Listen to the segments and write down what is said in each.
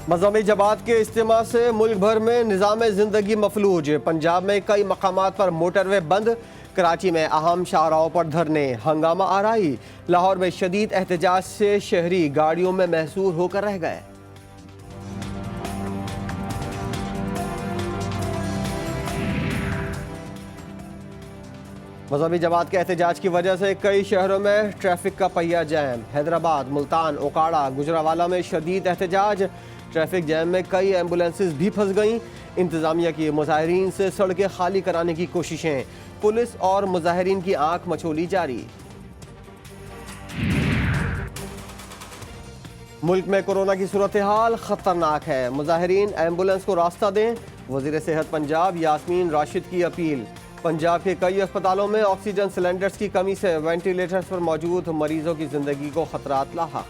मज़हबी जमात के इज्तिमा से मुल्क भर में निज़ाम ज़िंदगी मफलूज। पंजाब में कई मकामात पर मोटरवे बंद, कराची में अहम शाहराहों पर धरने, हंगामा आराई। लाहौर में शदीद एहतजाज से शहरी गाड़ियों में महसूर होकर रह गए। मज़हबी जमात के एहतजाज की वजह से कई शहरों में ट्रैफिक का पहिया जैम। हैदराबाद, मुल्तान, ओकाड़ा, गुजरावाला में शदीद एहतजाज। ट्रैफिक जैम में कई एम्बुलेंसेज भी फंस गईं। इंतज़ामिया की मुजाहिरीन से सड़कें खाली कराने की कोशिशें। पुलिस और मुजाहिरीन की आंख मचोली जारी। मुल्क में कोरोना की सूरत हाल खतरनाक है, मुजाहिरीन एम्बुलेंस को रास्ता दें। वज़ीर सेहत पंजाब यास्मीन राशिद की अपील। पंजाब के कई अस्पतालों में ऑक्सीजन सिलेंडर्स की कमी से वेंटिलेटर्स पर मौजूद मरीजों की जिंदगी को खतरात लाहक।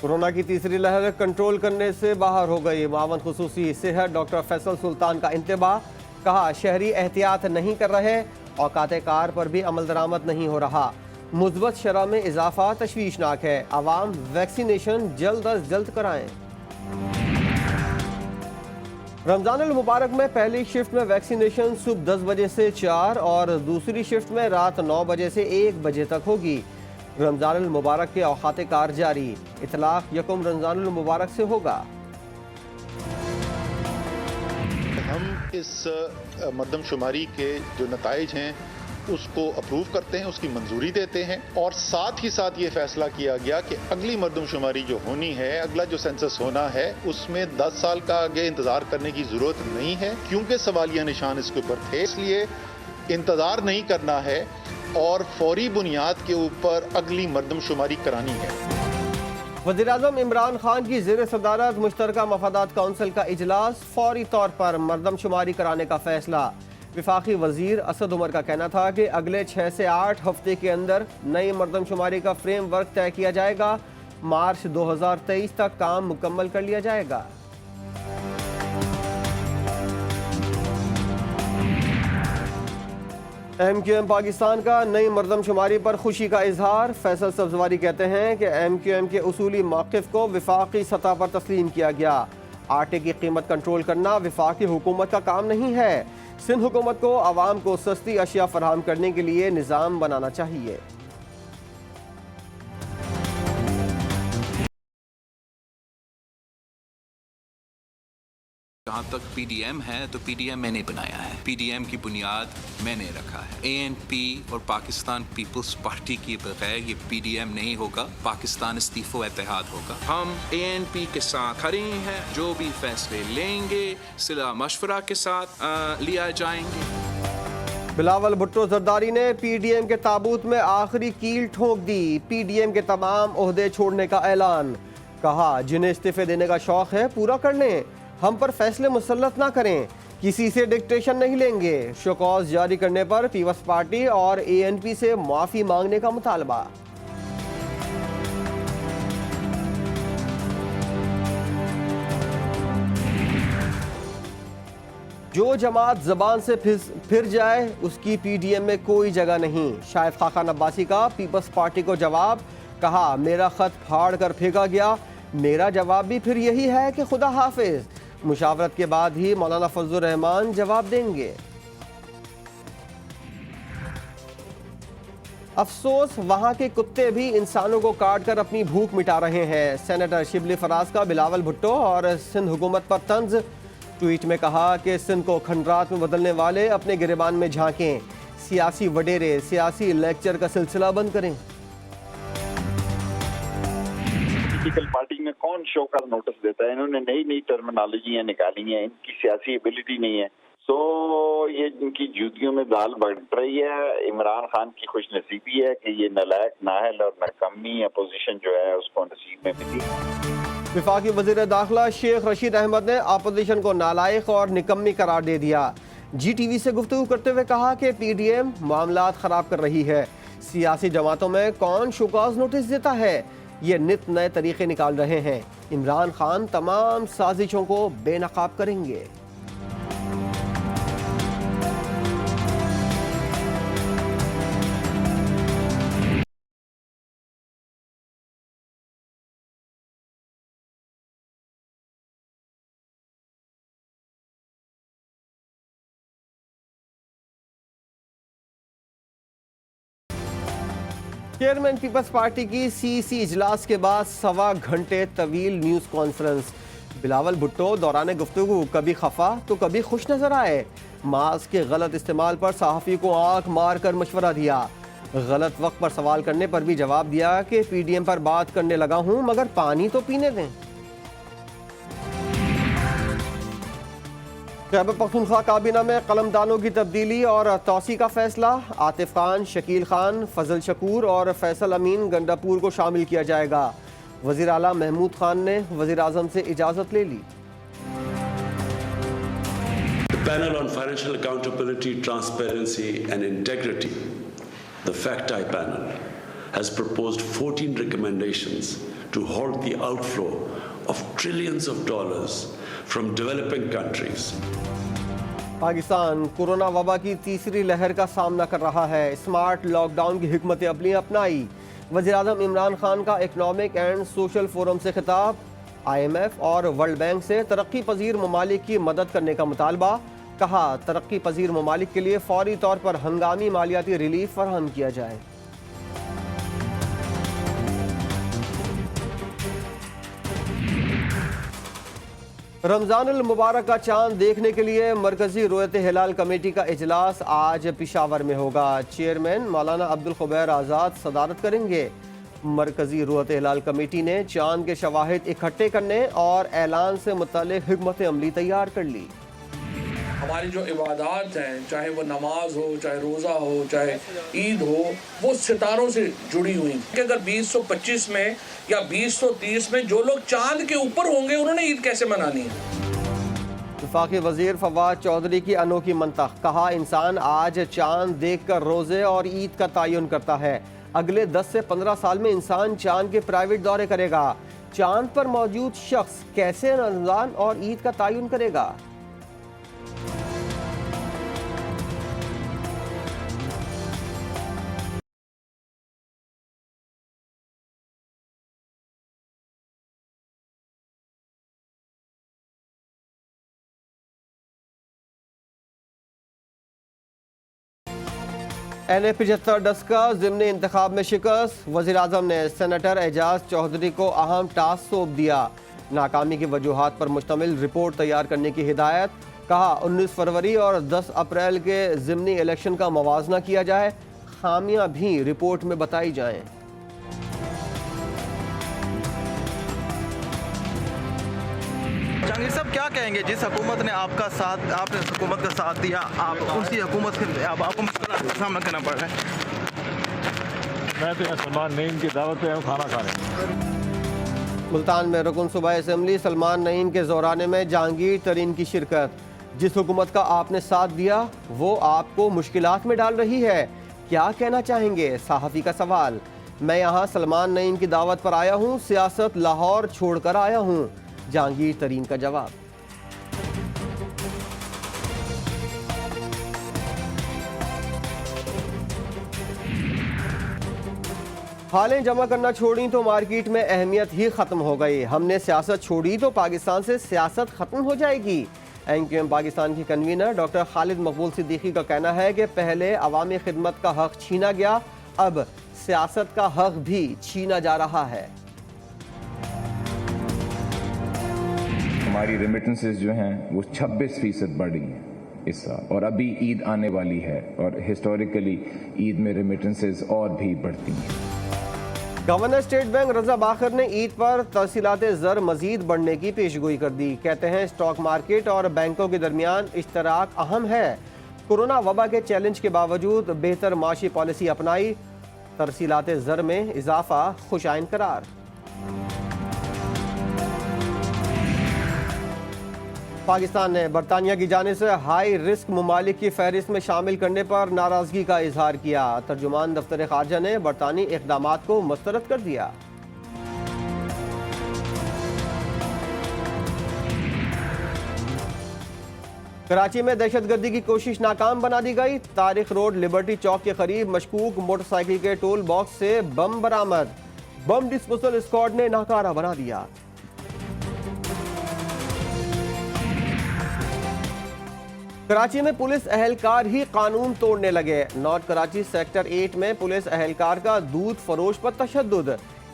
कोरोना की तीसरी लहर कंट्रोल करने से बाहर हो गई। मावन खुसूसी सेहत डॉक्टर फैसल सुल्तान का इंतबाह। कहा, शहरी एहतियात नहीं कर रहे, औकात कार पर भी अमल दरामद नहीं हो रहा। मुस्बत शरह में इजाफा तशवीशनाक है। आवाम वैक्सीनेशन जल्द अज जल्द कराएं। रमजान अल मुबारक में पहली शिफ्ट में वैक्सीनेशन सुबह 10 बजे से 4 और दूसरी शिफ्ट में रात 9 बजे से 1 बजे तक होगी। रमजान अल मुबारक के औकात कार जारी। इतलाक यकम रमजान अल मुबारक से होगा। हम इस मरदमशुमारी के जो नताइज हैं उसको अप्रूव करते हैं, उसकी मंजूरी देते हैं और साथ ही साथ ये फैसला किया गया कि अगली मरदमशुमारी जो होनी है, अगला जो सेंसस होना है, उसमें 10 साल का आगे इंतजार करने की जरूरत नहीं है, क्योंकि सवालिया निशान इसके ऊपर थे। इसलिए इंतजार नहीं करना है और फौरी बुनियाद के ऊपर अगली मरदमशुमारी करानी है। वज़ीर-ए-आज़म इमरान खान की ज़ेर सदारत मुश्तरका मफादात काउंसिल का इजलास, फौरी तौर पर मरदमशुमारी कराने का फैसला। विफाकी वजीर असद उमर का कहना था कि अगले 6 से 8 हफ्ते के अंदर नई मरदमशुमारी का फ्रेमवर्क तय किया जाएगा। मार्च 2023 तक काम मुकम्मल कर लिया जाएगा। MQM पाकिस्तान का नई मरदमशुमारी पर खुशी का इजहार। फैसल सब्जवारी कहते हैं कि MQM के उसूली मौक़िफ़ को विफाकी सतह पर तस्लीम किया गया। आटे की कीमत कंट्रोल करना विफाकी हुकूमत का काम नहीं है। सिंध हुकूमत को आवाम को सस्ती अशिया फराहम करने के लिए निज़ाम बनाना चाहिए। जहाँ तक PDM है तो PDM मैंने बनाया है। PDM की बुनियाद मैंने रखा है। ANP और पाकिस्तान पीपल्स पार्टी के बगैर ये PDM नहीं होगा। पाकिस्तान इस्तीफो इत्तेहाद होगा। हम ANP के साथ खड़े हैं। जो भी फैसले लेंगे सिला मशवरा के साथ लिया जाएंगे। बिलावल भुट्टो जरदारी ने PDM के ताबूत में आखिरी कील ठोक दी। PDM के तमाम ओहदे छोड़ने का ऐलान। कहा, जिन्हें इस्तीफे देने का शौक है पूरा कर लें, हम पर फैसले मुसल्लत ना करें, किसी से डिक्टेशन नहीं लेंगे। शोकॉज जारी करने पर पीपल्स पार्टी और ANP से माफी मांगने का मुतालबा। जो जमात जबान से फिर जाए उसकी PDM में कोई जगह नहीं। शाहिद खाकान अब्बासी का पीपल्स पार्टी को जवाब। कहा, मेरा खत फाड़ कर फेंका गया, मेरा जवाब भी फिर यही है कि खुदा हाफिज। मुशावरत के बाद ही मौलाना फजलुर रहमान जवाब देंगे। अफसोस, वहां के कुत्ते भी इंसानों को काट कर अपनी भूख मिटा रहे हैं। सेनेटर शिबली फराज का बिलावल भुट्टो और सिंध हुकूमत पर तंज। ट्वीट में कहा कि सिंध को खंडरात में बदलने वाले अपने गिरबान में झांकें। सियासी वडेरे, सियासी लेक्चर का सिलसिला बंद करें। पॉलिटिकल पार्टी में कौन शो का नोटिस देता है? इन्होंने नई नई टर्मिनोलॉजियां निकाली हैं, इनकी सियासी एबिलिटी नहीं है, तो ये इनकी जूतियों में दाल बढ़ रही है। इमरान खान की खुशनसीबी है कि ये नालायक, नाहल और नाकामी अपोजिशन जो है उसको नसीब में मिली। विफाकी वजीर दाखिला शेख रशीद अहमद ने अपोजिशन को नालायक और निकम्मी करार दे दिया। GTV से गुफ्तगू करते हुए कहा कि PDM मामलात खराब कर रही है। सियासी जमातों में कौन शोकॉज नोटिस देता है? ये नित नए तरीके निकाल रहे हैं। इमरान खान तमाम साजिशों को बेनकाब करेंगे। चेयरमैन पीपल्स पार्टी की सीसी इजलास के बाद 1.25 घंटे तवील न्यूज़ कॉन्फ्रेंस। बिलावल भुट्टो दौरान गुफ्तगू कभी खफा तो कभी खुश नजर आए। मास्क के गलत इस्तेमाल पर सहाफ़ी को आंख मार कर मशवरा दिया। गलत वक्त पर सवाल करने पर भी जवाब दिया कि पीडीएम पर बात करने लगा हूं मगर पानी तो पीने दें। खैबर पख्तूनख्वा काबीना में कलमदानों की तब्दीली और तोसी का फैसला। आतिफ खान, शकील खान, फजल शकूर और फैसल अमीन गंडापुर को शामिल किया जाएगा। वज़ीर आला महमूद खान ने वज़ीर आज़म से इजाज़त ले ली। The panel on financial accountability, transparency and integrity, the FACTI panel, has proposed 14 recommendations to halt the outflow of trillions of dollars from developing countries. Pakistan corona वबा की तीसरी लहर का सामना कर रहा है। स्मार्ट लॉकडाउन की हिकमत अमली अपनाई। वज़ीर आज़म इमरान खान का इकनॉमिक एंड सोशल फोरम से खिताब। IMF और वर्ल्ड बैंक से तरक्की पजीर ममालिक की मदद करने का मुतालबा। कहा तरक्की पजीर ममालिक के लिए फौरी तौर पर हंगामी मालियाती रिलीफ फराहम किया जाए। रमज़ानुल मुबारक का चांद देखने के लिए मरकजी रुयत हिलाल कमेटी का इजलास आज पिशावर में होगा। चेयरमैन मौलाना अब्दुल खुबैर आज़ाद सदारत करेंगे। मरकजी रुयत हिलाल कमेटी ने चांद के शवाहिद इकट्ठे करने और ऐलान से मुताल्लिक़ हिकमत अमली तैयार कर ली। हमारी जो इबादत हैं, चाहे वो नमाज हो, चाहे रोज़ा हो, चाहे ईद हो, वो सितारों से जुड़ी हुई कि अगर 2025 में या 2030 में जो लोग चांद के ऊपर होंगे उन्होंने ईद कैसे मनानी है। वफाकी वज़ीर फवाद चौधरी की अनोखी मंतख। कहा इंसान आज चांद देख कर रोज़े और ईद का तयन करता है। अगले 10 से 15 साल में इंसान चांद के प्राइवेट दौरे करेगा। चांद पर मौजूद शख्स कैसे रमज़ान और ईद का तयन करेगा। NA-75 डस्का ज़िमनी इंतखाब में शिकस्त। वज़ीर आज़म ने सेनेटर एजाज चौधरी को अहम टास्क सौंप दिया। नाकामी की वजूहात पर मुश्तमिल रिपोर्ट तैयार करने की हिदायत। कहा 19 फरवरी और 10 अप्रैल के ज़िमनी इलेक्शन का मवाजना किया जाए। खामियां भी रिपोर्ट में बताई जाएं। जहांगीर साहब क्या कहेंगे, जिस हुकूमत ने आपका साथ, आपने हुकूमत का साथ दिया, आप उसी हुकूमत के अब आपको मुश्किल का सामना करना पड़ रहा है। मैं तो यहाँ सलमान नईम की दावत पे हूँ खाना खाने। मुल्तान में रुकन सूबाई असम्बली सलमान नईम के ज़ोराने में जहांगीर तरीन की शिरकत। जिस हुकूमत का आपने साथ दिया वो आपको मुश्किलात में डाल रही है, क्या कहना चाहेंगे। सहाफ़ी का सवाल। मैं यहाँ सलमान नईम की दावत पर आया हूँ, सियासत लाहौर छोड़कर आया हूँ। जहांगीर तरीन का जवाब। हालें जमा करना छोड़ी तो मार्केट में अहमियत ही खत्म हो गई। हमने सियासत छोड़ी तो पाकिस्तान से सियासत खत्म हो जाएगी। NQM पाकिस्तान की कन्वीनर डॉक्टर खालिद मकबूल सिद्दीकी का कहना है कि पहले अवामी खिदमत का हक छीना गया, अब सियासत का हक भी छीना जा रहा है। हमारी रेमिटेंसेस जो हैं वो 26% बढ़ी हैं इस साल, और अभी ईद आने वाली है और हिस्टोरिकली ईद में रेमिटेंसेस और भी बढ़ती हैं। गवर्नर स्टेट बैंक रजा बाखर ने ईद पर तहसीलात ज़र मजीद बढ़ने की पेशगोई कर दी। कहते हैं स्टॉक मार्केट और बैंकों के दरमियान इश्तराक अहम है। कोरोना वबा के चैलेंज के बावजूद बेहतर माशी पॉलिसी अपनाई। तहसीलात ज़र में इजाफा खुशाइन करार। पाकिस्तान ने बरतानिया की जानिब से हाई रिस्क ममालिक की फहरिस्त में शामिल करने पर नाराजगी का इजहार किया। तर्जुमान दफ्तर खारजा ने बरतानी इक़दामात को मुस्तरद कर दिया। कराची में दहशतगर्दी की कोशिश नाकाम बना दी गई। तारिक रोड लिबर्टी चौक के करीब मशकूक मोटरसाइकिल के टोल बॉक्स से बम बरामद। बम डिस्पोजल स्क्वाड ने नाकारा बना दिया। कराची में पुलिस अहलकार ही कानून तोड़ने लगे। नॉर्थ कराची सेक्टर 8 में पुलिस अहलकार का दूध फरोश पर तशद्दुद।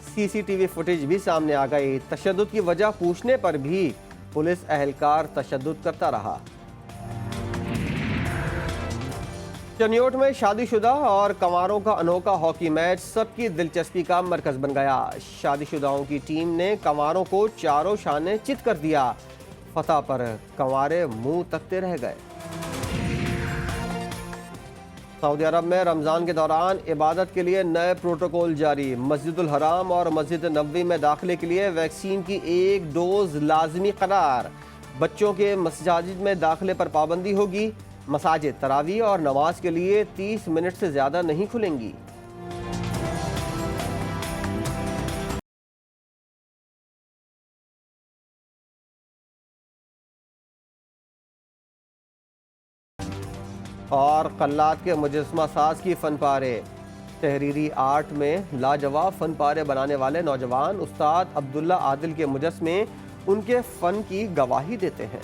सीसीटीवी फुटेज भी सामने आ गई। तशद्दुद की वजह पूछने पर भी पुलिस अहलकार तशद्दुद करता रहा। चनियोट में शादीशुदा और कंवारों का अनोखा हॉकी मैच सबकी दिलचस्पी का मरकज बन गया। शादीशुदाओं की टीम ने कंवारों को चारों शाने चित कर दिया। फतह पर कंवारे मुंह तकते रह गए। सऊदी अरब में रमज़ान के दौरान इबादत के लिए नए प्रोटोकॉल जारी। मस्जिदुल हराम और मस्जिद नबवी में दाखिले के लिए वैक्सीन की 1 डोज लाजमी करार। बच्चों के मसाजिद में दाखिले पर पाबंदी होगी। मसाजिद तरावी और नमाज के लिए 30 मिनट से ज़्यादा नहीं खुलेंगी। और कल्लात के मुजस्मा साज की फनपारे। तहरीरी आर्ट में लाजवाब फनपारे बनाने वाले नौजवान उस्ताद अब्दुल्ला आदिल के मुजस्मे उनके फ़न की गवाही देते हैं।